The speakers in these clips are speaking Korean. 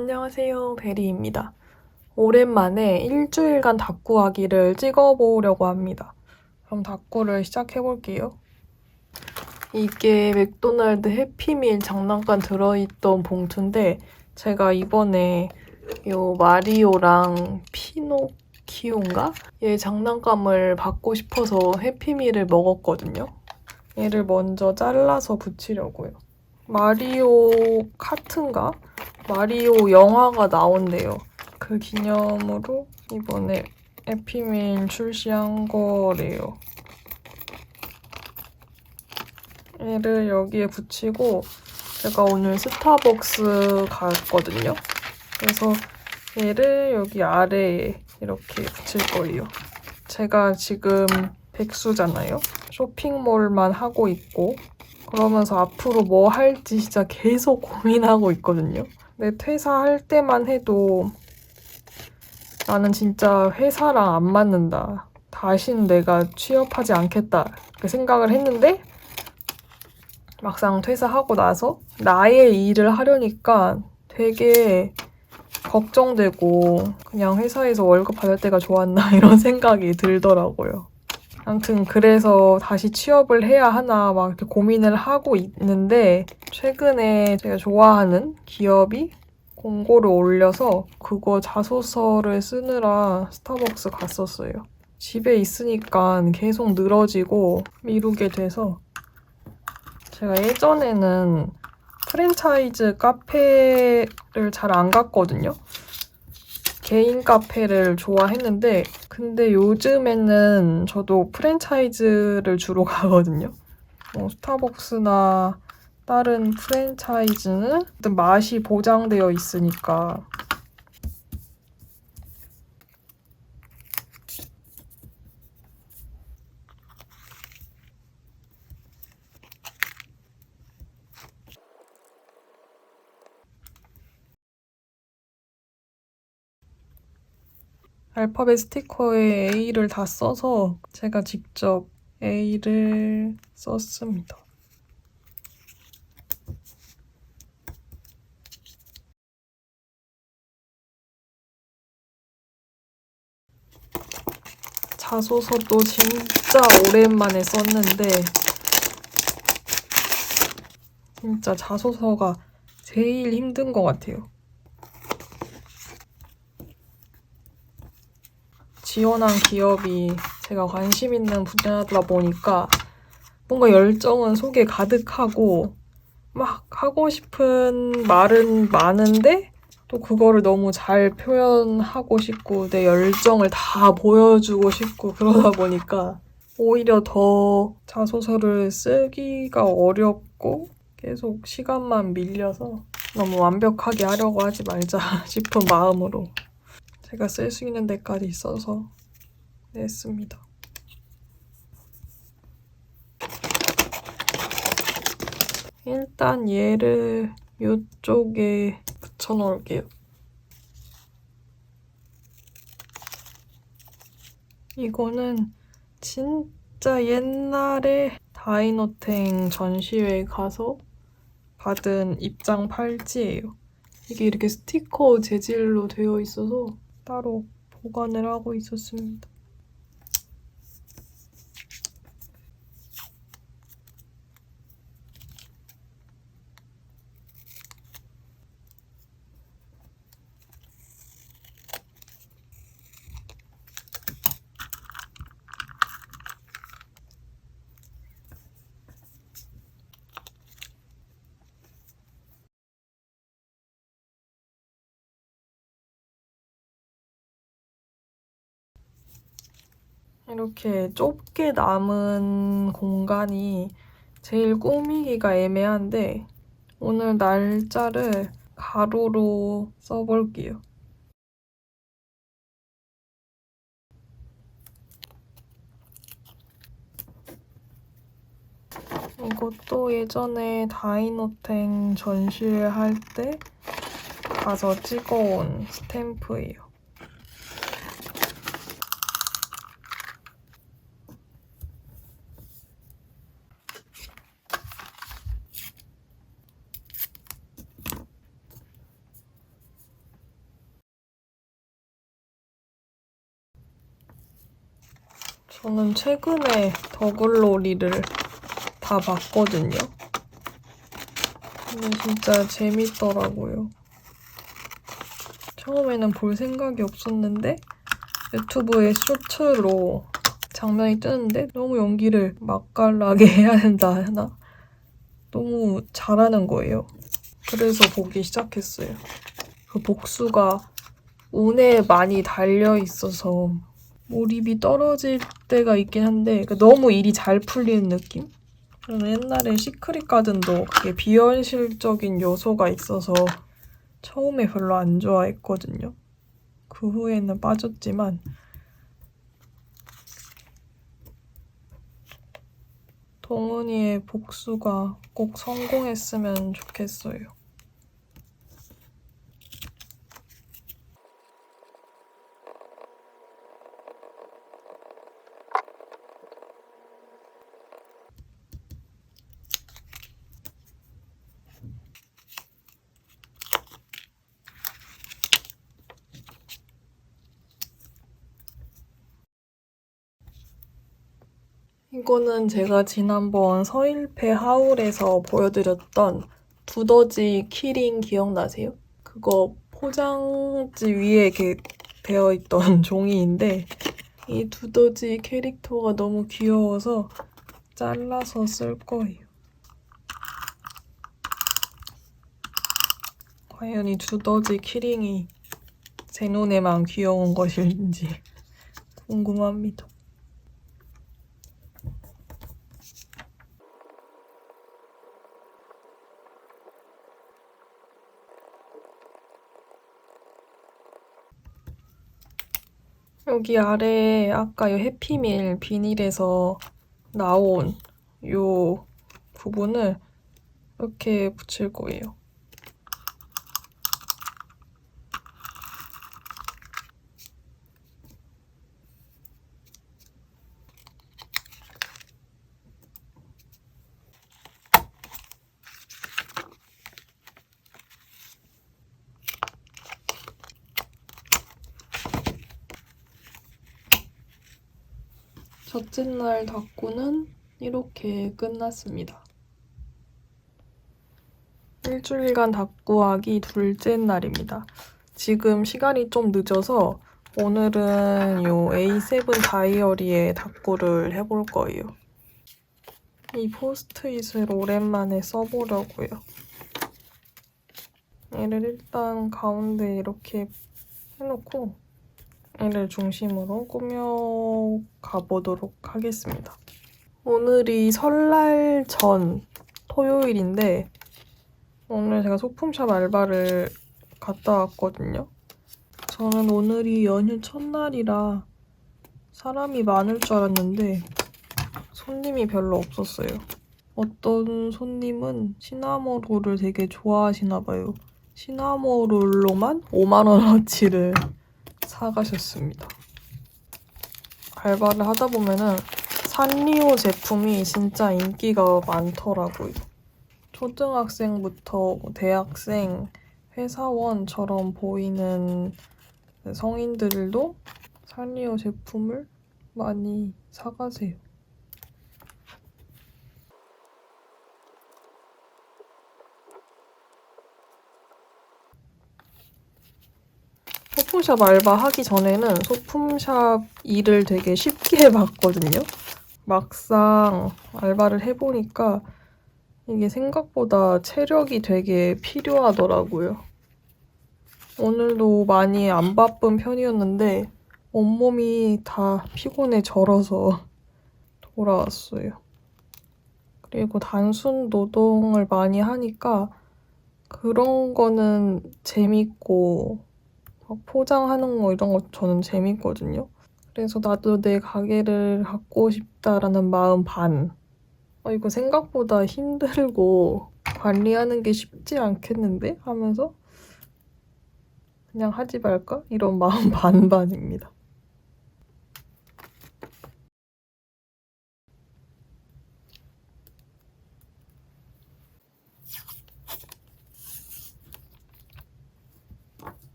안녕하세요, 베리입니다. 오랜만에 일주일간 다꾸하기를 찍어보려고 합니다. 그럼 다꾸를 시작해볼게요. 이게 맥도날드 해피밀 장난감 들어있던 봉투인데 제가 이번에 요 마리오랑 피노키오인가? 얘 장난감을 받고 싶어서 해피밀을 먹었거든요. 얘를 먼저 잘라서 붙이려고요. 마리오 카트인가? 마리오 영화가 나온대요. 그 기념으로 이번에 해피밀 출시한 거래요. 얘를 여기에 붙이고 제가 오늘 스타벅스 갔거든요. 그래서 얘를 여기 아래에 이렇게 붙일 거예요. 제가 지금 백수잖아요. 쇼핑몰만 하고 있고 그러면서 앞으로 뭐 할지 진짜 계속 고민하고 있거든요. 근데 퇴사할 때만 해도 나는 진짜 회사랑 안 맞는다. 다시는 내가 취업하지 않겠다. 그 생각을 했는데 막상 퇴사하고 나서 나의 일을 하려니까 되게 걱정되고 그냥 회사에서 월급 받을 때가 좋았나 이런 생각이 들더라고요. 아무튼 그래서 다시 취업을 해야 하나 막 이렇게 고민을 하고 있는데 최근에 제가 좋아하는 기업이 공고를 올려서 그거 자소서를 쓰느라 스타벅스 갔었어요. 집에 있으니까 계속 늘어지고 미루게 돼서 제가 예전에는 프랜차이즈 카페를 잘 안 갔거든요. 개인 카페를 좋아했는데 근데 요즘에는 저도 프랜차이즈를 주로 가거든요. 스타벅스나 다른 프랜차이즈는 일단 맛이 보장되어 있으니까 알파벳 스티커에 A를 다 써서 제가 직접 A를 썼습니다. 자소서도 진짜 오랜만에 썼는데 진짜 자소서가 제일 힘든 것 같아요. 지원한 기업이 제가 관심 있는 분야다 보니까 뭔가 열정은 속에 가득하고 막 하고 싶은 말은 많은데 또 그거를 너무 잘 표현하고 싶고 내 열정을 다 보여주고 싶고 그러다 보니까 오히려 더 자소서를 쓰기가 어렵고 계속 시간만 밀려서 너무 완벽하게 하려고 하지 말자 싶은 마음으로 제가 쓸 수 있는 데까지 써서 냈습니다. 일단 얘를 이쪽에 붙여놓을게요. 이거는 진짜 옛날에 다이노탱 전시회에 가서 받은 입장 팔찌예요. 이게 이렇게 스티커 재질로 되어 있어서 따로 보관을 하고 있었습니다. 이렇게 좁게 남은 공간이 제일 꾸미기가 애매한데 오늘 날짜를 가로로 써볼게요. 이것도 예전에 다이노탱 전시회 할 때 가서 찍어온 스탬프예요. 저는 최근에 더글로리를 다 봤거든요. 근데 진짜 재밌더라고요. 처음에는 볼 생각이 없었는데 유튜브에 쇼츠로 장면이 뜨는데 너무 연기를 맛깔나게 해야 된다 하나? 너무 잘하는 거예요. 그래서 보기 시작했어요. 그 복수가 운에 많이 달려있어서 몰입이 떨어질 때가 있긴 한데 너무 일이 잘 풀리는 느낌? 저는 옛날에 시크릿 가든도 그게 비현실적인 요소가 있어서 처음에 별로 안 좋아했거든요. 그 후에는 빠졌지만 동은이의 복수가 꼭 성공했으면 좋겠어요. 이거는 제가 지난번 서일패 하울에서 보여드렸던 두더지 키링 기억나세요? 그거 포장지 위에 이렇게 되어 있던 종이인데 이 두더지 캐릭터가 너무 귀여워서 잘라서 쓸 거예요. 과연 이 두더지 키링이 제 눈에만 귀여운 것인지 궁금합니다. 여기 아래에 아까 이 해피밀 비닐에서 나온 이 부분을 이렇게 붙일 거예요. 첫째 날 닦고는 이렇게 끝났습니다. 일주일간 닦고 하기 둘째 날입니다. 지금 시간이 좀 늦어서 오늘은 요 A7 다이어리에 닦고를 해볼 거예요. 이 포스트잇을 오랜만에 써보려고요. 얘를 일단 가운데 이렇게 해놓고 얘를 중심으로 꾸며 가보도록 하겠습니다. 오늘이 설날 전 토요일인데 오늘 제가 소품샵 알바를 갔다 왔거든요. 저는 오늘이 연휴 첫날이라 사람이 많을 줄 알았는데 손님이 별로 없었어요. 어떤 손님은 시나모롤을 되게 좋아하시나 봐요. 시나모롤로만 5만원어치를 사가셨습니다. 알바를 하다 보면은 산리오 제품이 진짜 인기가 많더라고요. 초등학생부터 대학생, 회사원처럼 보이는 성인들도 산리오 제품을 많이 사가세요. 소품샵 알바 하기 전에는 소품샵 일을 되게 쉽게 봤거든요. 막상 알바를 해보니까 이게 생각보다 체력이 되게 필요하더라고요. 오늘도 많이 안 바쁜 편이었는데 온몸이 다 피곤해 절어서 돌아왔어요. 그리고 단순 노동을 많이 하니까 그런 거는 재밌고 막 포장하는 거 이런 거 저는 재밌거든요. 그래서 나도 내 가게를 갖고 싶다라는 마음 반. 이거 생각보다 힘들고 관리하는 게 쉽지 않겠는데? 하면서 그냥 하지 말까? 이런 마음 반반입니다.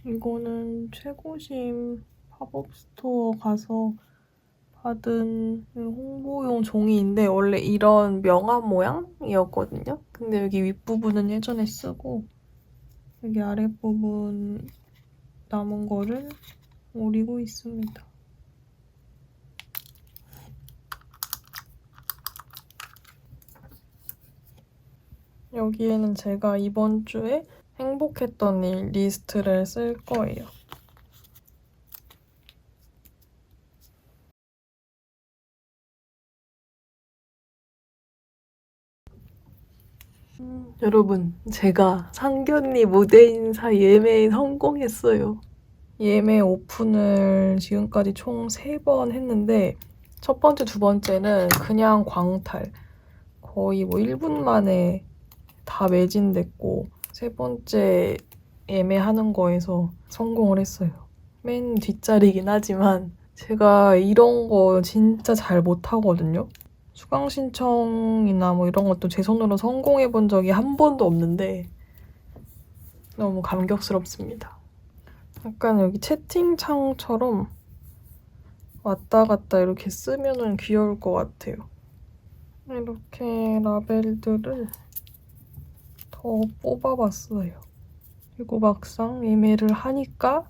이거는 최고심 팝업 스토어 가서 받은 홍보용 종이인데 원래 이런 명함 모양이었거든요. 근데 여기 윗부분은 예전에 쓰고 여기 아랫부분 남은 거를 오리고 있습니다. 여기에는 제가 이번 주에 행복했던 일 리스트를 쓸 거예요. 여러분, 제가 상견례 무대 인사 예매에 성공했어요. 예매 오픈을 지금까지 총 3번 했는데 첫 번째, 두 번째는 그냥 광탈. 거의 뭐 1분 만에 다 매진됐고 세 번째 예매하는 거에서 성공을 했어요. 맨 뒷자리긴 하지만 제가 이런 거 진짜 잘 못하거든요. 수강 신청이나 뭐 이런 것도 제 손으로 성공해 본 적이 한 번도 없는데 너무 감격스럽습니다. 약간 여기 채팅창처럼 왔다 갔다 이렇게 쓰면은 귀여울 것 같아요. 이렇게 라벨들을 더 뽑아봤어요. 그리고 막상 예매를 하니까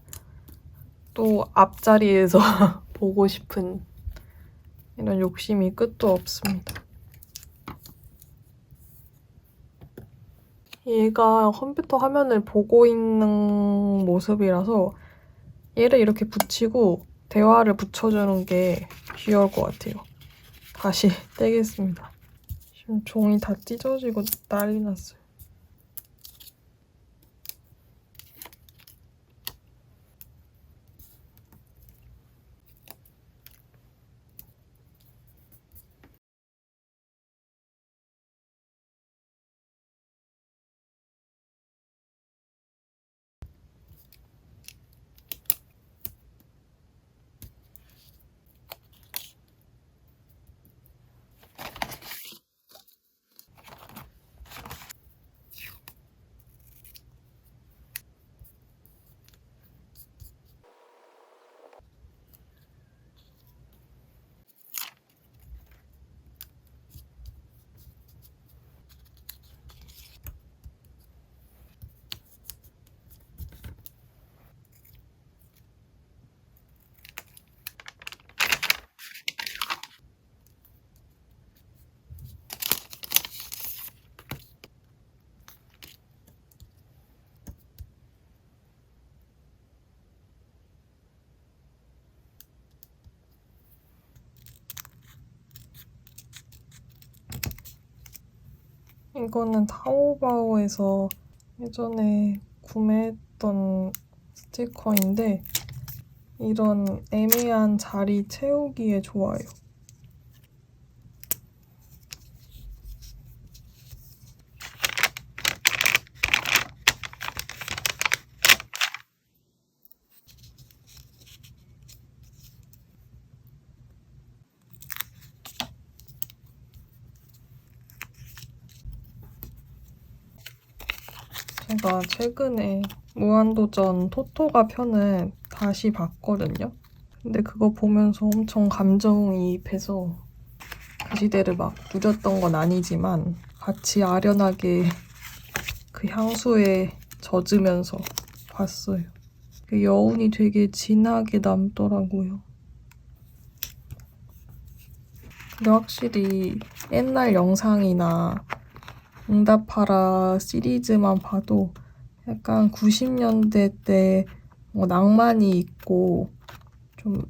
또 앞자리에서 보고 싶은 이런 욕심이 끝도 없습니다. 얘가 컴퓨터 화면을 보고 있는 모습이라서 얘를 이렇게 붙이고 대화를 붙여주는 게 귀여울 것 같아요. 다시 떼겠습니다. 지금 종이 다 찢어지고 난리 났어요. 이거는 타오바오에서 예전에 구매했던 스티커인데 이런 애매한 자리 채우기에 좋아요. 제가 최근에 무한도전 토토가 편을 다시 봤거든요. 근데 그거 보면서 엄청 감정이입해서 그 시대를 막 누렸던 건 아니지만 같이 아련하게 그 향수에 젖으면서 봤어요. 그 여운이 되게 진하게 남더라고요. 근데 확실히 옛날 영상이나 응답하라 시리즈만 봐도 약간 90년대 때 낭만이 있고 좀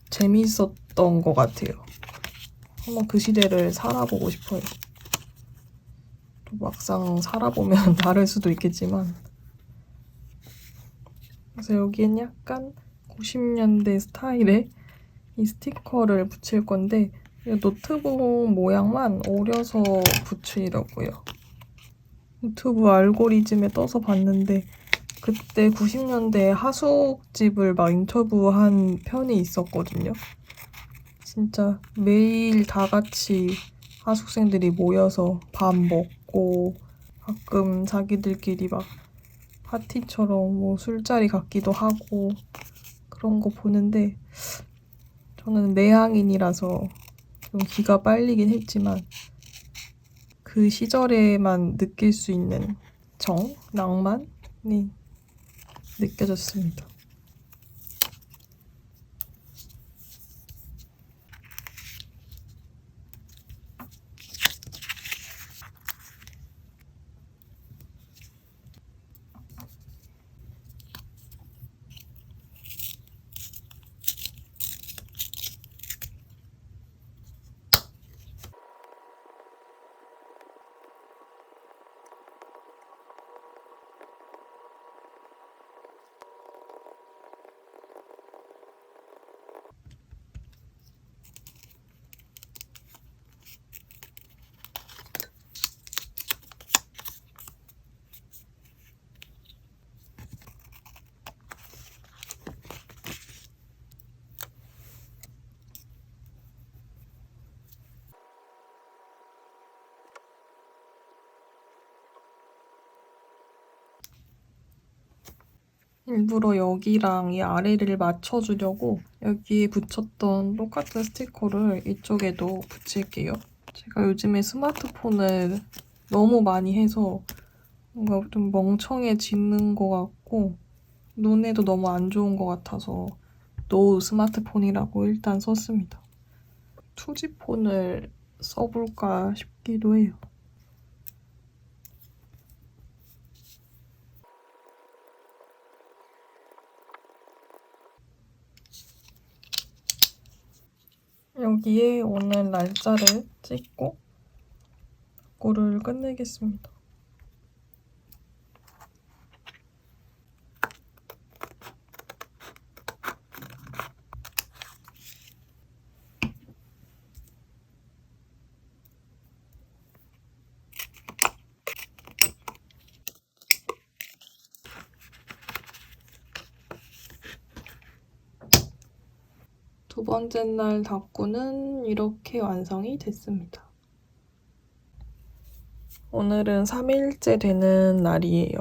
재밌었던 것 같아요. 한번 그 시대를 살아보고 싶어요. 또 막상 살아보면 다를 수도 있겠지만 그래서 여기엔 약간 90년대 스타일의 이 스티커를 붙일 건데 노트북 모양만 오려서 붙이려고요. 유튜브 알고리즘에 떠서 봤는데 그때 90년대 하숙집을 막 인터뷰한 편이 있었거든요. 진짜 매일 다 같이 하숙생들이 모여서 밥 먹고 가끔 자기들끼리 막 파티처럼 뭐 술자리 갖기도 하고 그런 거 보는데 저는 내향인이라서 좀 기가 빨리긴 했지만 그 시절에만 느낄 수 있는 낭만이 느껴졌습니다. 일부러 여기랑 이 아래를 맞춰주려고 여기에 붙였던 똑같은 스티커를 이쪽에도 붙일게요. 제가 요즘에 스마트폰을 너무 많이 해서 뭔가 좀 멍청해지는 것 같고 눈에도 너무 안 좋은 것 같아서 노우 스마트폰이라고 일단 썼습니다. 투지폰을 써볼까 싶기도 해요. 여기에 오늘 날짜를 찍고 를 끝내겠습니다. 두 번째 날 닦고는 이렇게 완성이 됐습니다. 오늘은 3일째 되는 날이에요.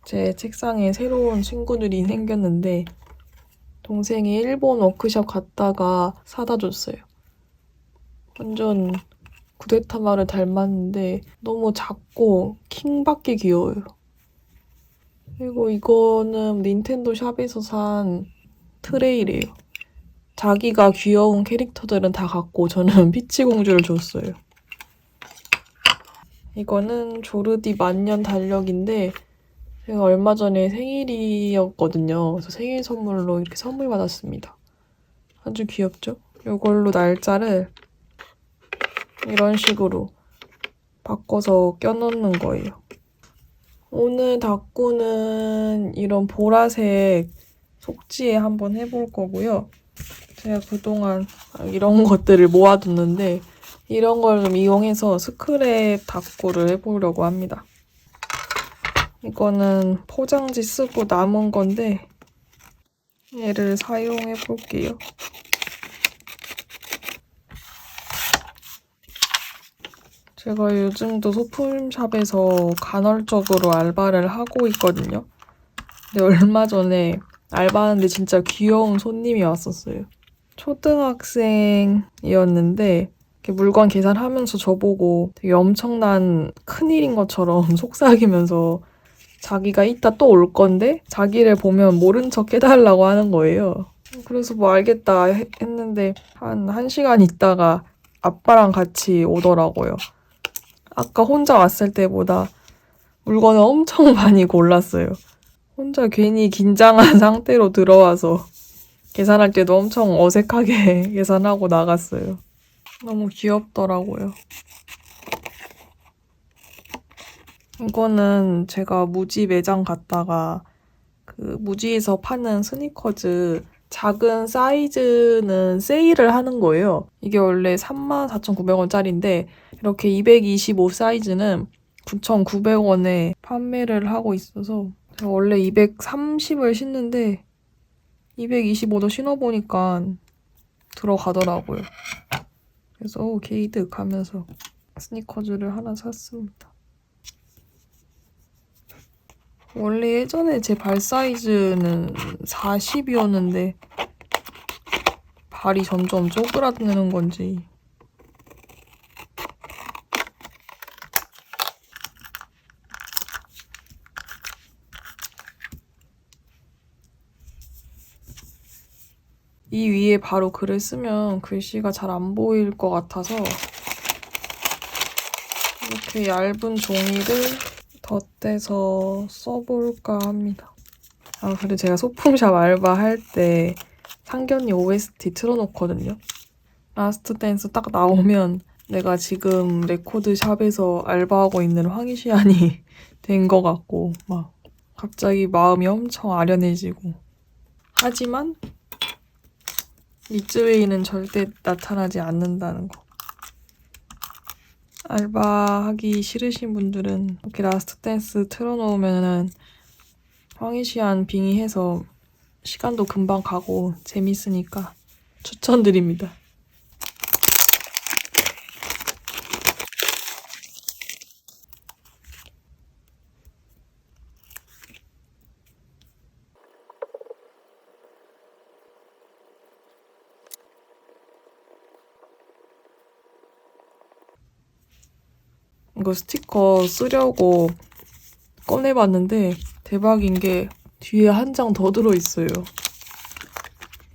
제 책상에 새로운 친구들이 생겼는데 동생이 일본 워크숍 갔다가 사다 줬어요. 완전 구데타마를 닮았는데 너무 작고 킹받게 귀여워요. 그리고 이거는 닌텐도 샵에서 산 트레이래요. 자기가 귀여운 캐릭터들은 다 갖고 저는 피치 공주를 줬어요. 이거는 조르디 만년 달력인데 제가 얼마 전에 생일이었거든요. 그래서 생일 선물로 이렇게 선물 받았습니다. 아주 귀엽죠? 이걸로 날짜를 이런 식으로 바꿔서 껴넣는 거예요. 오늘 닦고는 이런 보라색 속지에 한번 해볼 거고요. 제가 그동안 이런 것들을 모아뒀는데 이런 걸 좀 이용해서 스크랩 닦고를 해보려고 합니다. 이거는 포장지 쓰고 남은 건데 얘를 사용해 볼게요. 제가 요즘도 소품샵에서 간헐적으로 알바를 하고 있거든요. 근데 얼마 전에 알바하는데 진짜 귀여운 손님이 왔었어요. 초등학생이었는데 이렇게 물건 계산하면서 저보고 되게 엄청난 큰일인 것처럼 속삭이면서 자기가 이따 또 올 건데 자기를 보면 모른 척 해달라고 하는 거예요. 그래서 뭐 알겠다 했는데 한 1시간 있다가 아빠랑 같이 오더라고요. 아까 혼자 왔을 때보다 물건을 엄청 많이 골랐어요. 혼자 괜히 긴장한 상태로 들어와서 계산할 때도 엄청 어색하게 계산하고 나갔어요. 너무 귀엽더라고요. 이거는 제가 무지 매장 갔다가 그 무지에서 파는 스니커즈 작은 사이즈는 세일을 하는 거예요. 이게 원래 34,900원짜리인데 이렇게 225 사이즈는 9,900원에 판매를 하고 있어서 제가 원래 230을 신는데 225도 신어보니까 들어가더라고요. 그래서 게이득 하면서 스니커즈를 하나 샀습니다. 원래 예전에 제 발 사이즈는 40이었는데 발이 점점 쪼그라드는 건지 이 위에 바로 글을 쓰면 글씨가 잘 안 보일 것 같아서 이렇게 얇은 종이를 덧대서 써볼까 합니다. 아, 그리고 제가 소품샵 알바할 때 상견례 OST 틀어놓거든요. 라스트 댄스 딱 나오면 내가 지금 레코드샵에서 알바하고 있는 황희시안이 된 것 같고 막 갑자기 마음이 엄청 아련해지고 하지만 미즈웨이는 절대 나타나지 않는다는 거. 알바하기 싫으신 분들은 이렇게 라스트 댄스 틀어놓으면은 황희시안 빙의해서 시간도 금방 가고 재밌으니까 추천드립니다. 이거 스티커 쓰려고 꺼내봤는데 대박인 게 뒤에 한 장 더 들어있어요.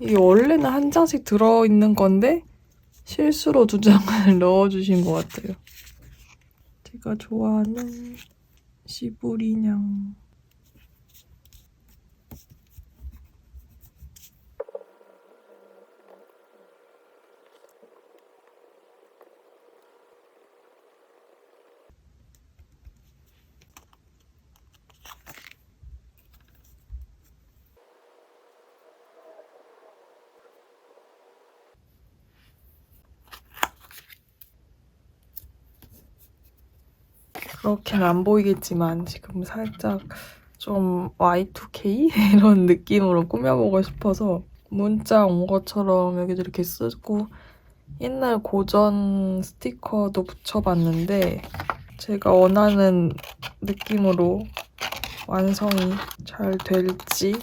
이게 원래는 한 장씩 들어있는 건데 실수로 2장을 넣어주신 것 같아요. 제가 좋아하는 시부리냥. 그렇게는 안 보이겠지만 지금 살짝 좀 Y2K? 이런 느낌으로 꾸며보고 싶어서 문자 온 것처럼 여기도 이렇게 쓰고 옛날 고전 스티커도 붙여봤는데 제가 원하는 느낌으로 완성이 잘 될지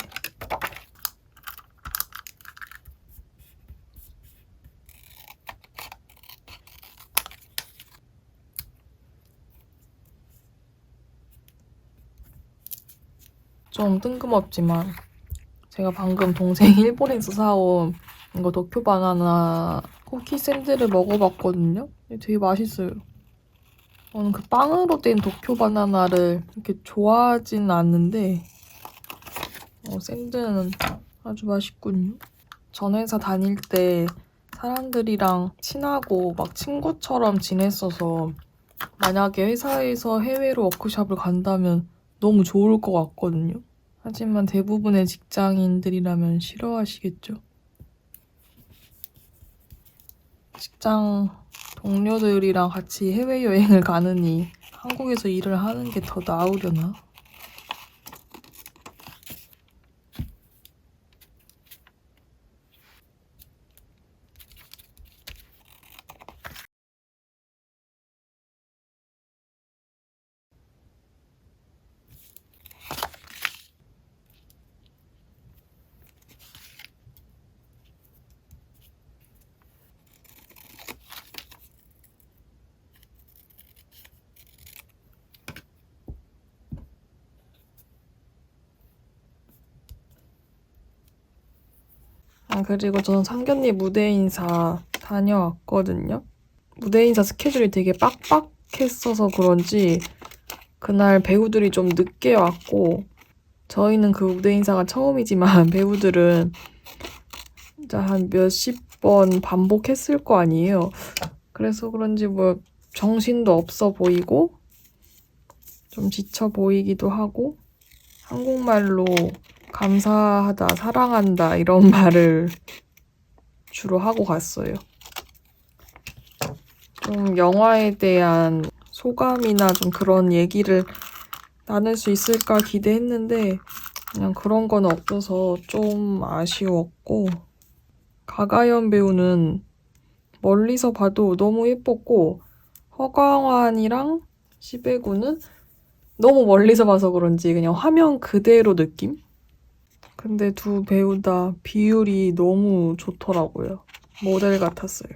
좀 뜬금없지만 제가 방금 동생이 일본에서 사온 이거 도쿄 바나나 쿠키 샌드를 먹어봤거든요. 되게 맛있어요. 저는 그 빵으로 된 도쿄 바나나를 이렇게 좋아하진 않는데 샌드는 아주 맛있군요. 전 회사 다닐 때 사람들이랑 친하고 막 친구처럼 지냈어서 만약에 회사에서 해외로 워크숍을 간다면 너무 좋을 것 같거든요. 하지만 대부분의 직장인들이라면 싫어하시겠죠? 직장 동료들이랑 같이 해외여행을 가느니 한국에서 일을 하는 게 더 나으려나? 그리고 저는 상견례 무대 인사 다녀왔거든요. 무대 인사 스케줄이 되게 빡빡했어서 그런지 그날 배우들이 좀 늦게 왔고 저희는 그 무대 인사가 처음이지만 배우들은 진짜 한 몇십 번 반복했을 거 아니에요. 그래서 그런지 뭐 정신도 없어 보이고 좀 지쳐 보이기도 하고 한국말로 감사하다, 사랑한다 이런 말을 주로 하고 갔어요. 좀 영화에 대한 소감이나 좀 그런 얘기를 나눌 수 있을까 기대했는데 그냥 그런 건 없어서 좀 아쉬웠고 가가연 배우는 멀리서 봐도 너무 예뻤고 허광환이랑 시베구는 너무 멀리서 봐서 그런지 그냥 화면 그대로 느낌? 근데 두 배우 다 비율이 너무 좋더라고요. 모델 같았어요.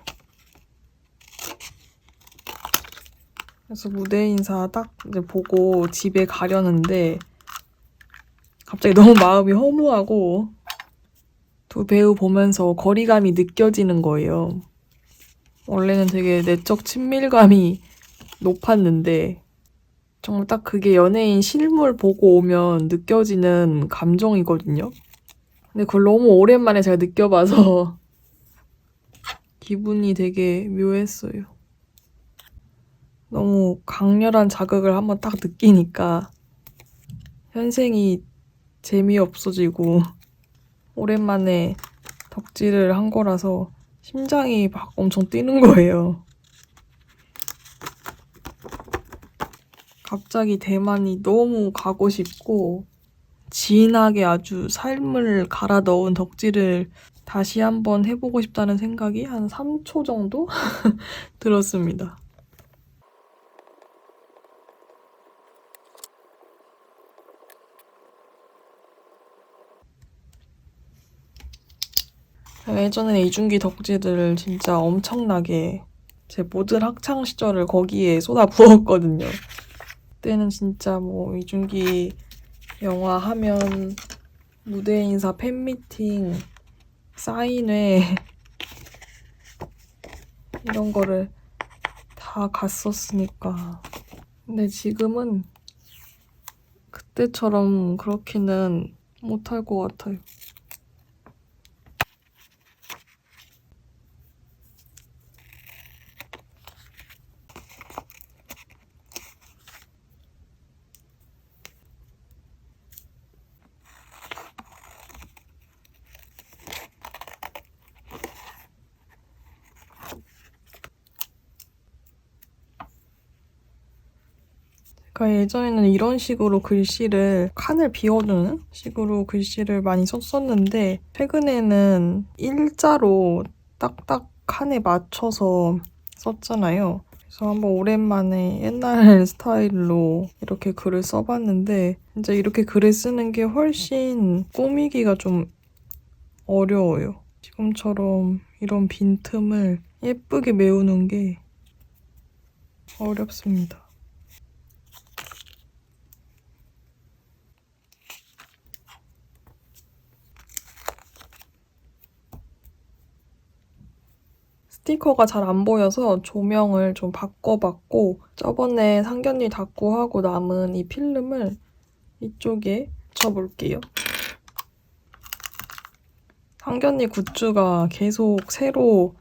그래서 무대 인사 딱 이제 보고 집에 가려는데 갑자기 너무 마음이 허무하고 두 배우 보면서 거리감이 느껴지는 거예요. 원래는 되게 내적 친밀감이 높았는데 정말 딱 그게 연예인 실물 보고 오면 느껴지는 감정이거든요. 근데 그걸 너무 오랜만에 제가 느껴봐서 기분이 되게 묘했어요. 너무 강렬한 자극을 한번 딱 느끼니까 현생이 재미없어지고 오랜만에 덕질을 한 거라서 심장이 막 엄청 뛰는 거예요. 갑자기 대만이 너무 가고 싶고 진하게 아주 삶을 갈아 넣은 덕질을 다시 한번 해보고 싶다는 생각이 한 3초 정도 들었습니다. 예전에 이준기 덕질을 진짜 엄청나게 제 모든 학창 시절을 거기에 쏟아 부었거든요. 그때는 진짜 뭐 이준기 영화 하면 무대 인사, 팬미팅, 사인회 이런 거를 다 갔었으니까. 근데 지금은 그때처럼 그렇게는 못할 것 같아요. 그러니까 예전에는 이런 식으로 글씨를 칸을 비워두는 식으로 글씨를 많이 썼었는데 최근에는 일자로 딱딱 칸에 맞춰서 썼잖아요. 그래서 한번 오랜만에 옛날 스타일로 이렇게 글을 써봤는데 진짜 이렇게 글을 쓰는 게 훨씬 꾸미기가 좀 어려워요. 지금처럼 이런 빈틈을 예쁘게 메우는 게 어렵습니다. 스티커가 잘 안 보여서 조명을 좀 바꿔봤고 저번에 상견례 닫고 하고 남은 이 필름을 이쪽에 붙여볼게요. 상견례 굿즈가 계속 새로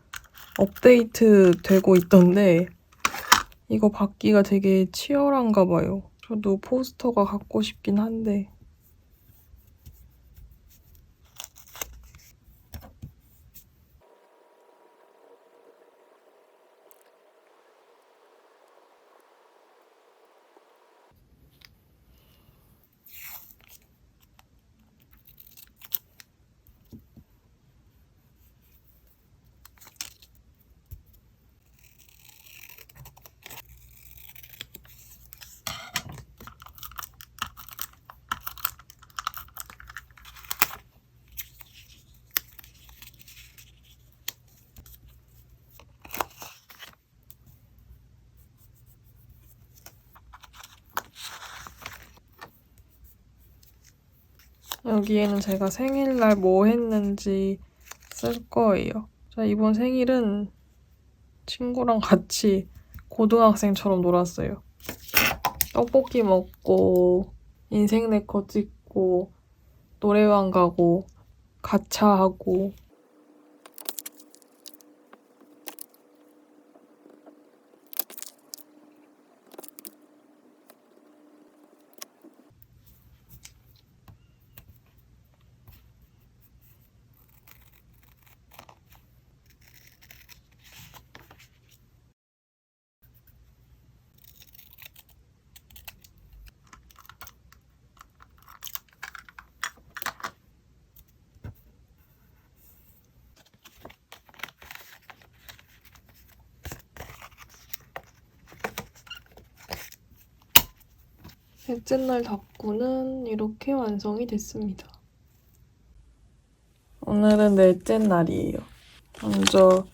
업데이트 되고 있던데 이거 받기가 되게 치열한가 봐요. 저도 포스터가 갖고 싶긴 한데 여기에는 제가 생일날 뭐 했는지 쓸 거예요. 자, 이번 생일은 친구랑 같이 고등학생처럼 놀았어요. 떡볶이 먹고 인생 네컷 찍고 노래방 가고 가차하고 넷째 날 답구는 이렇게 완성이 됐습니다. 오늘은 넷째 날이에요. 먼저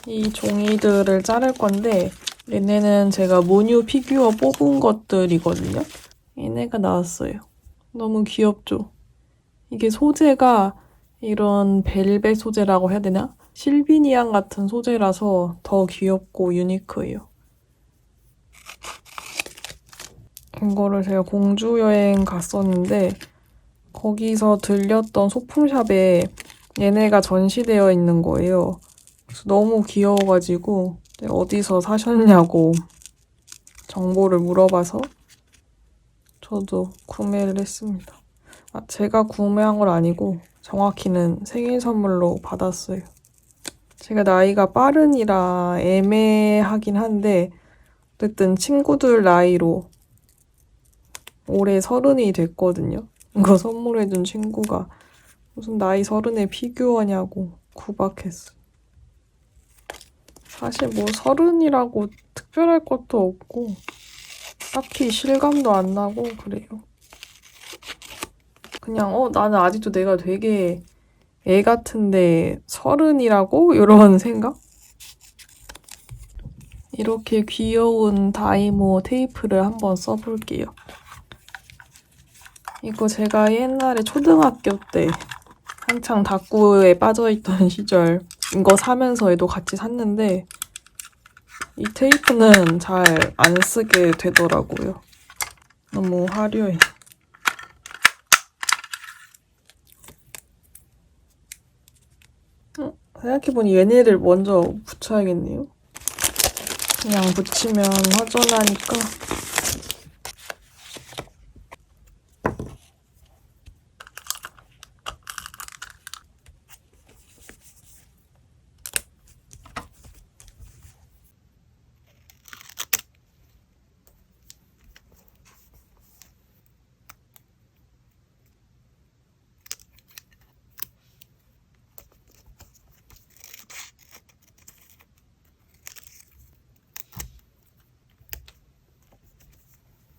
이 종이들을 자를 건데 얘네는 제가 모뉴 피규어 뽑은 것들이거든요. 얘네가 나왔어요. 너무 귀엽죠? 이게 소재가 이런 벨벳 소재라고 해야 되나? 실비니안 같은 소재라서 더 귀엽고 유니크해요. 이거를 제가 공주 여행 갔었는데 거기서 들렸던 소품샵에 얘네가 전시되어 있는 거예요. 그래서 너무 귀여워가지고 어디서 사셨냐고 정보를 물어봐서 저도 구매를 했습니다. 제가 구매한 건 아니고 정확히는 생일 선물로 받았어요. 제가 나이가 빠른이라 애매하긴 한데 어쨌든 친구들 나이로 올해 30이 됐거든요. 이거 선물해준 친구가 무슨 나이 30에 피규어냐고 구박했어. 사실 뭐 30이라고 특별할 것도 없고 딱히 실감도 안 나고 그래요. 그냥 나는 아직도 내가 되게 애 같은데 30이라고? 이런 생각? 이렇게 귀여운 다이모 테이프를 한번 써볼게요. 이거 제가 옛날에 초등학교 때 한창 다꾸에 빠져있던 시절 이거 사면서에도 같이 샀는데 이 테이프는 잘 안 쓰게 되더라고요. 너무 화려해. 생각해보니 얘네를 먼저 붙여야겠네요. 그냥 붙이면 허전하니까.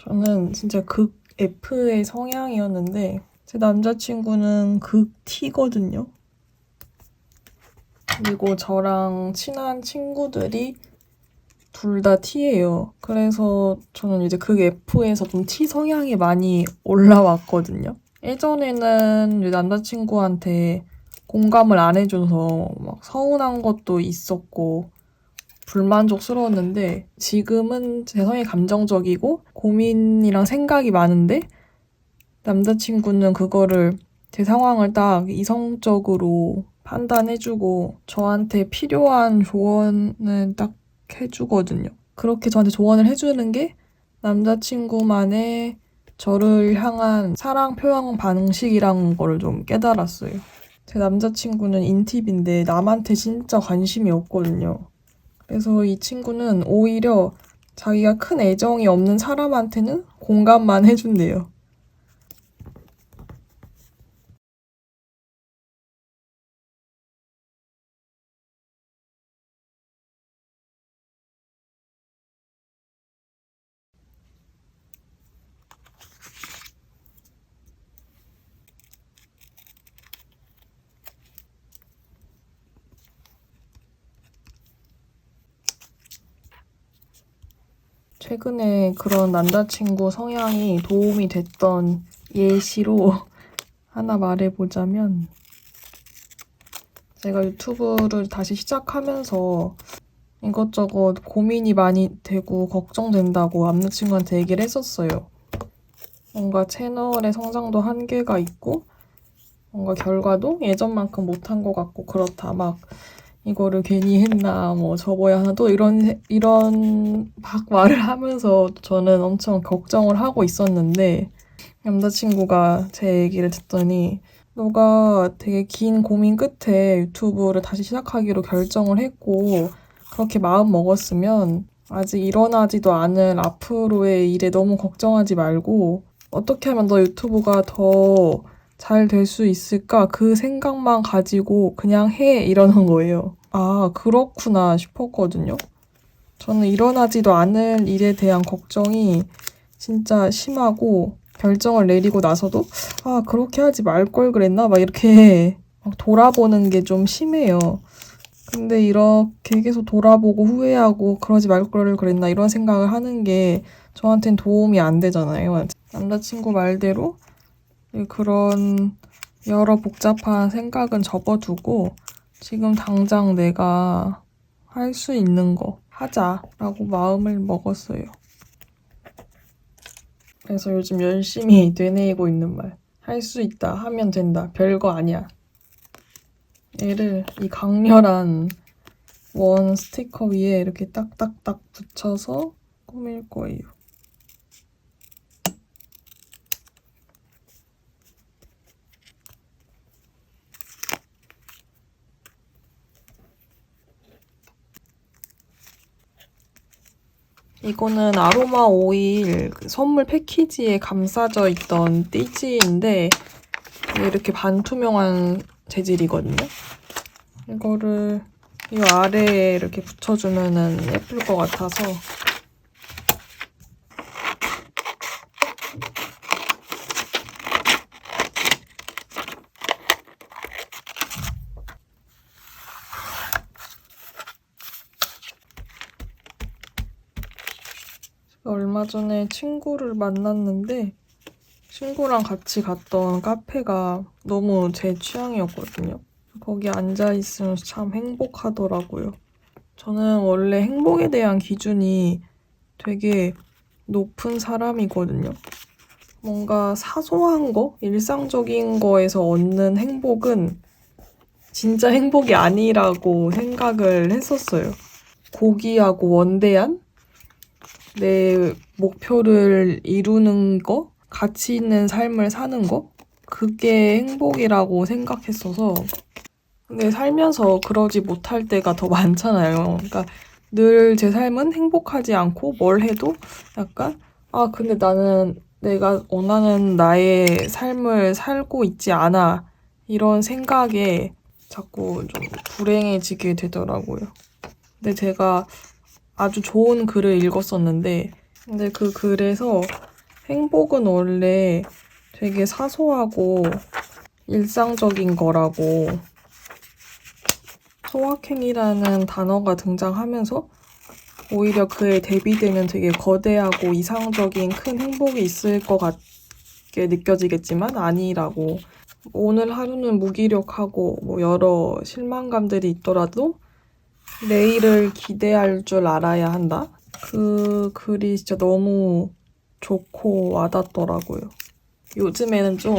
저는 진짜 극 F의 성향이었는데 제 남자친구는 극 T거든요. 그리고 저랑 친한 친구들이 둘 다 T예요. 그래서 저는 이제 극 F에서 좀 T 성향이 많이 올라왔거든요. 예전에는 남자친구한테 공감을 안 해줘서 막 서운한 것도 있었고 불만족스러웠는데 지금은 제 성이 감정적이고 고민이랑 생각이 많은데 남자친구는 그거를 제 상황을 딱 이성적으로 판단해주고 저한테 필요한 조언을 딱 해주거든요. 그렇게 저한테 조언을 해주는 게 남자친구만의 저를 향한 사랑 표현 방식이란 거를 좀 깨달았어요. 제 남자친구는 인팁인데 남한테 진짜 관심이 없거든요. 그래서 이 친구는 오히려 자기가 큰 애정이 없는 사람한테는 공감만 해준대요. 최근에 그런 남자친구 성향이 도움이 됐던 예시로 하나 말해보자면 제가 유튜브를 다시 시작하면서 이것저것 고민이 많이 되고 걱정된다고 남자친구한테 얘기를 했었어요. 뭔가 채널의 성장도 한계가 있고 뭔가 결과도 예전만큼 못한 것 같고 그렇다. 막 이거를 괜히 했나 뭐 접어야 하나 또 이런 막 말을 하면서 저는 엄청 걱정을 하고 있었는데 남자친구가 제 얘기를 듣더니 너가 되게 긴 고민 끝에 유튜브를 다시 시작하기로 결정을 했고 그렇게 마음 먹었으면 아직 일어나지도 않을 앞으로의 일에 너무 걱정하지 말고 어떻게 하면 너 유튜브가 더 잘 될 수 있을까? 그 생각만 가지고 그냥 해 이러는 거예요. 아, 그렇구나 싶었거든요. 저는 일어나지도 않을 일에 대한 걱정이 진짜 심하고 결정을 내리고 나서도 아, 그렇게 하지 말 걸 그랬나? 막 이렇게 막 돌아보는 게 좀 심해요. 근데 이렇게 계속 돌아보고 후회하고 그러지 말 걸 그랬나 이런 생각을 하는 게 저한텐 도움이 안 되잖아요. 남자친구 말대로 그런 여러 복잡한 생각은 접어두고 지금 당장 내가 할 수 있는 거 하자라고 마음을 먹었어요. 그래서 요즘 열심히 되뇌이고 있는 말. 할 수 있다. 하면 된다. 별거 아니야. 얘를 이 강렬한 원 스티커 위에 이렇게 딱딱딱 붙여서 꾸밀 거예요. 이거는 아로마 오일 선물 패키지에 감싸져 있던 띠지인데 이렇게 반투명한 재질이거든요. 이거를 이 아래에 이렇게 붙여주면은 예쁠 것 같아서 얼마 전에 친구를 만났는데 친구랑 같이 갔던 카페가 너무 제 취향이었거든요. 거기 앉아있으면 참 행복하더라고요. 저는 원래 행복에 대한 기준이 되게 높은 사람이거든요. 뭔가 사소한 거, 일상적인 거에서 얻는 행복은 진짜 행복이 아니라고 생각을 했었어요. 고귀하고 원대한 내 목표를 이루는 거, 가치 있는 삶을 사는 거, 그게 행복이라고 생각했어서 근데 살면서 그러지 못할 때가 더 많잖아요. 그러니까 늘 제 삶은 행복하지 않고 뭘 해도 약간 아, 근데 나는 내가 원하는 나의 삶을 살고 있지 않아. 이런 생각에 자꾸 좀 불행해지게 되더라고요. 근데 제가 아주 좋은 글을 읽었었는데 근데 그 글에서 행복은 원래 되게 사소하고 일상적인 거라고 소확행이라는 단어가 등장하면서 오히려 그에 대비되는 되게 거대하고 이상적인 큰 행복이 있을 것 같게 느껴지겠지만 아니라고 오늘 하루는 무기력하고 뭐 여러 실망감들이 있더라도 내일을 기대할 줄 알아야 한다. 그 글이 진짜 너무 좋고 와닿더라고요. 요즘에는 좀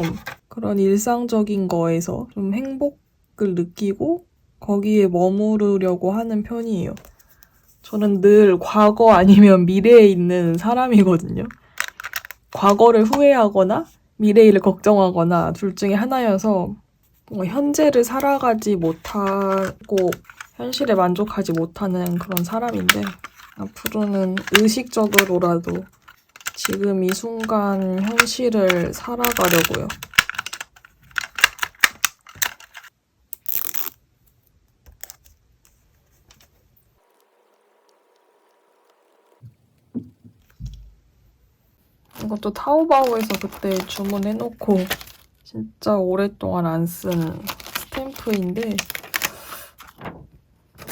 그런 일상적인 거에서 좀 행복을 느끼고 거기에 머무르려고 하는 편이에요. 저는 늘 과거 아니면 미래에 있는 사람이거든요. 과거를 후회하거나 미래를 걱정하거나 둘 중에 하나여서 현재를 살아가지 못하고 현실에 만족하지 못하는 그런 사람인데 앞으로는 의식적으로라도 지금 이 순간 현실을 살아가려고요. 이것도 타오바오에서 그때 주문해놓고 진짜 오랫동안 안 쓴 스탬프인데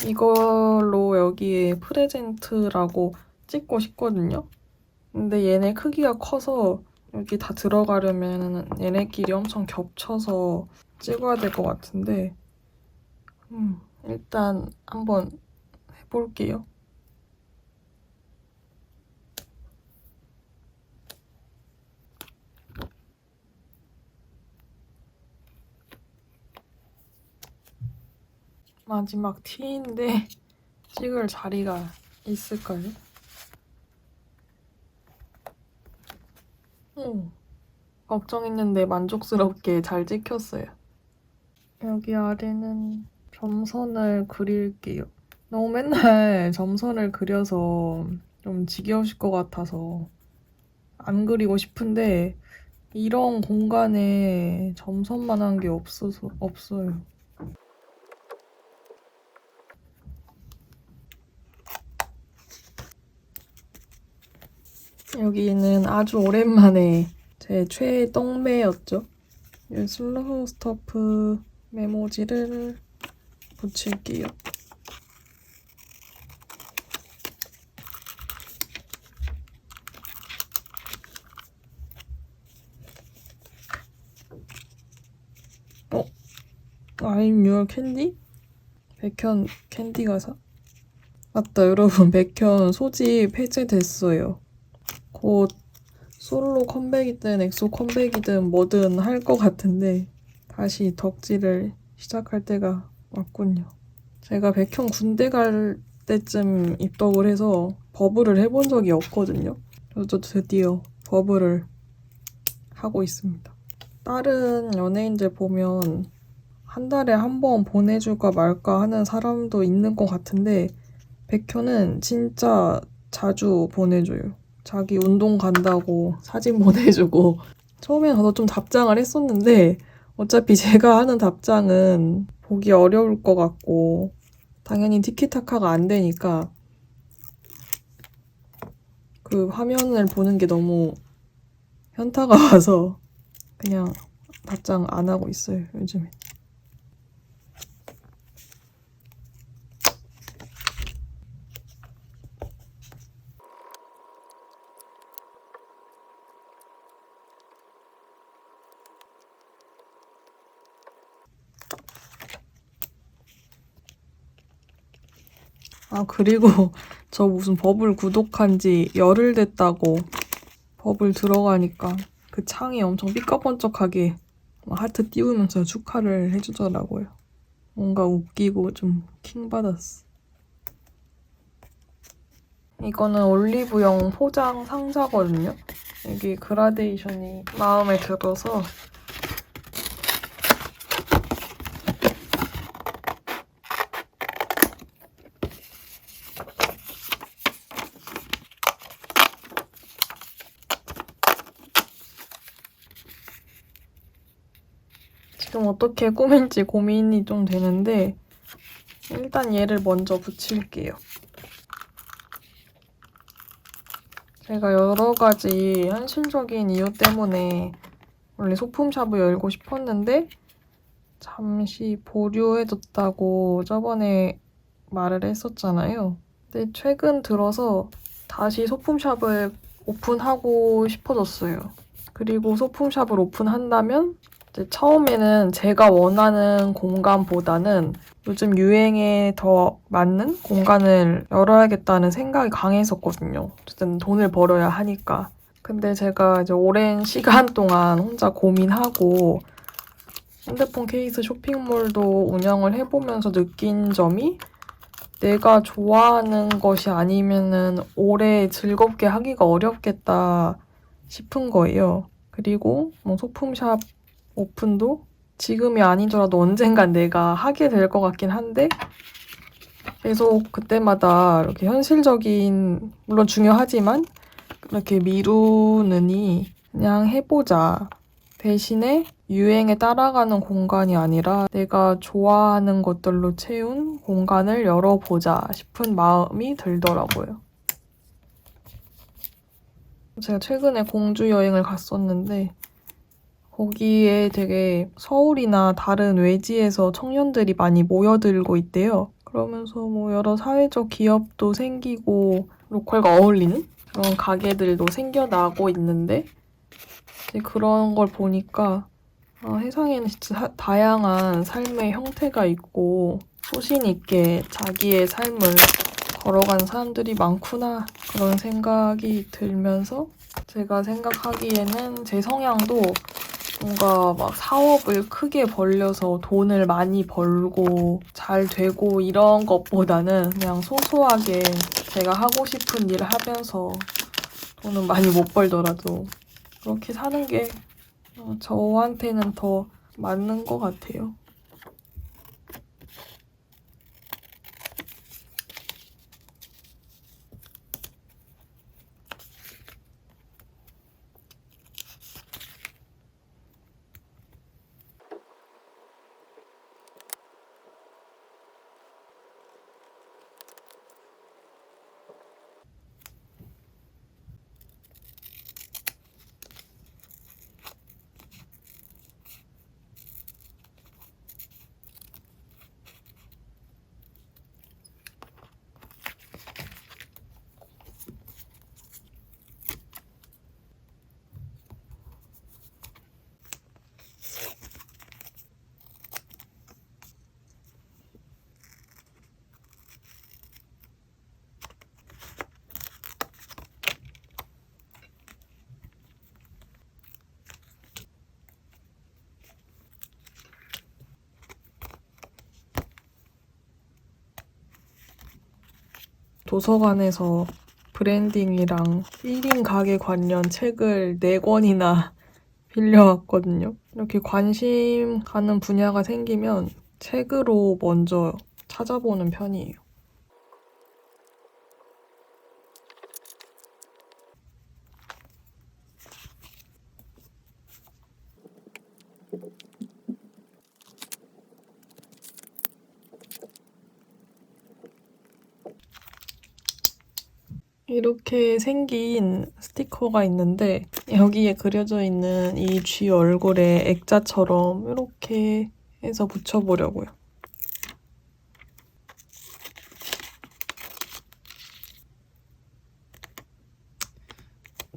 이걸로 여기에 프레젠트라고 찍고 싶거든요. 근데 얘네 크기가 커서 여기 다 들어가려면 얘네끼리 엄청 겹쳐서 찍어야 될 것 같은데 일단 한번 해볼게요. 마지막 티인데 찍을 자리가 있을까요? 걱정했는데 만족스럽게 잘 찍혔어요. 여기 아래는 점선을 그릴게요. 너무 맨날 점선을 그려서 좀 지겨우실 것 같아서 안 그리고 싶은데 이런 공간에 점선만한 게 없어요. 여기는 아주 오랜만에 제 최애 떡매였죠. 이 슬로우 스토프 메모지를 붙일게요. I'm your candy? 백현 캔디 가사? 맞다, 여러분. 백현 소집 해제됐어요. 곧 솔로 컴백이든 엑소 컴백이든 뭐든 할 것 같은데 다시 덕질을 시작할 때가 왔군요. 제가 백현 군대 갈 때쯤 입덕을 해서 버블을 해본 적이 없거든요. 저도 드디어 버블을 하고 있습니다. 다른 연예인들 보면 한 달에 한 번 보내줄까 말까 하는 사람도 있는 것 같은데 백현은 진짜 자주 보내줘요. 자기 운동 간다고 사진 보내주고. 처음엔 저도 좀 답장을 했었는데 어차피 제가 하는 답장은 보기 어려울 것 같고 당연히 티키타카가 안 되니까 그 화면을 보는 게 너무 현타가 와서 그냥 답장 안 하고 있어요, 요즘에. 아, 그리고 저 무슨 버블 구독한 지 열흘 됐다고 버블 들어가니까 그 창이 엄청 삐까번쩍하게 막 하트 띄우면서 축하를 해주더라고요. 뭔가 웃기고 좀 킹받았어. 이거는 올리브영 포장 상자거든요. 여기 그라데이션이 마음에 들어서 지금 어떻게 꾸밀지 고민이 좀 되는데 일단 얘를 먼저 붙일게요. 제가 여러 가지 현실적인 이유 때문에 원래 소품샵을 열고 싶었는데 잠시 보류해뒀다고 저번에 말을 했었잖아요. 근데 최근 들어서 다시 소품샵을 오픈하고 싶어졌어요. 그리고 소품샵을 오픈한다면 이제 처음에는 제가 원하는 공간보다는 요즘 유행에 더 맞는 공간을 열어야겠다는 생각이 강했었거든요. 어쨌든 돈을 벌어야 하니까. 근데 제가 이제 오랜 시간 동안 혼자 고민하고 핸드폰 케이스 쇼핑몰도 운영을 해보면서 느낀 점이 내가 좋아하는 것이 아니면은 오래 즐겁게 하기가 어렵겠다 싶은 거예요. 그리고 뭐 소품샵 오픈도 지금이 아니더라도 언젠간 내가 하게 될 것 같긴 한데 계속 그때마다 이렇게 현실적인, 물론 중요하지만 이렇게 미루느니 그냥 해보자. 대신에 유행에 따라가는 공간이 아니라 내가 좋아하는 것들로 채운 공간을 열어보자 싶은 마음이 들더라고요. 제가 최근에 공주 여행을 갔었는데 거기에 되게 서울이나 다른 외지에서 청년들이 많이 모여들고 있대요. 그러면서 뭐 여러 사회적 기업도 생기고 로컬과 어울리는 그런 가게들도 생겨나고 있는데 이제 그런 걸 보니까 세상에는 진짜 다양한 삶의 형태가 있고 소신 있게 자기의 삶을 걸어가는 사람들이 많구나 그런 생각이 들면서 제가 생각하기에는 제 성향도 뭔가 막 사업을 크게 벌려서 돈을 많이 벌고 잘 되고 이런 것보다는 그냥 소소하게 제가 하고 싶은 일을 하면서 돈은 많이 못 벌더라도 그렇게 사는 게 저한테는 더 맞는 것 같아요. 도서관에서 브랜딩이랑 1인 가게 관련 책을 4권이나 빌려왔거든요. 이렇게 관심 가는 분야가 생기면 책으로 먼저 찾아보는 편이에요. 이렇게 생긴 스티커가 있는데 여기에 그려져 있는 이 쥐 얼굴에 액자처럼 이렇게 해서 붙여보려고요.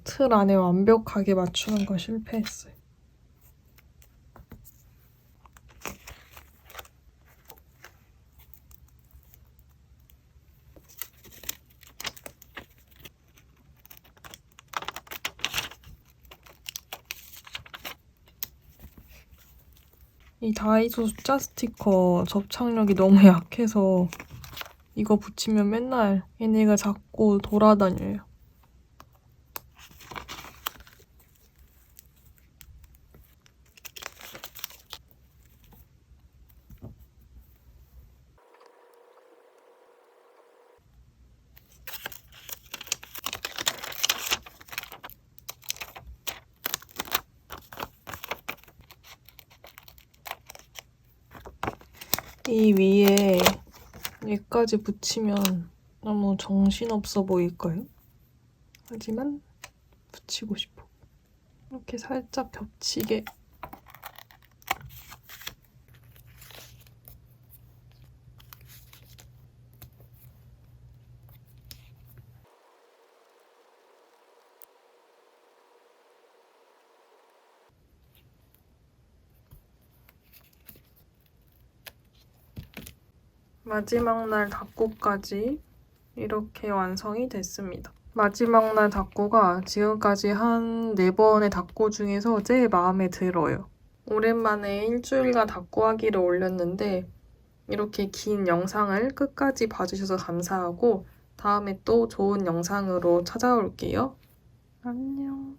틀 안에 완벽하게 맞추는 거 실패했어요. 이 다이소 숫자 스티커 접착력이 너무 약해서 이거 붙이면 맨날 얘네가 자꾸 돌아다녀요. 이 위에 얘까지 붙이면 너무 정신없어 보일까요? 하지만 붙이고 싶어. 이렇게 살짝 겹치게. 마지막 날 닦고까지 이렇게 완성이 됐습니다. 마지막 날 닦고가 지금까지 한 4번의 닦고 중에서 제일 마음에 들어요. 오랜만에 일주일간 닦고 하기를 올렸는데 이렇게 긴 영상을 끝까지 봐주셔서 감사하고 다음에 또 좋은 영상으로 찾아올게요. 안녕.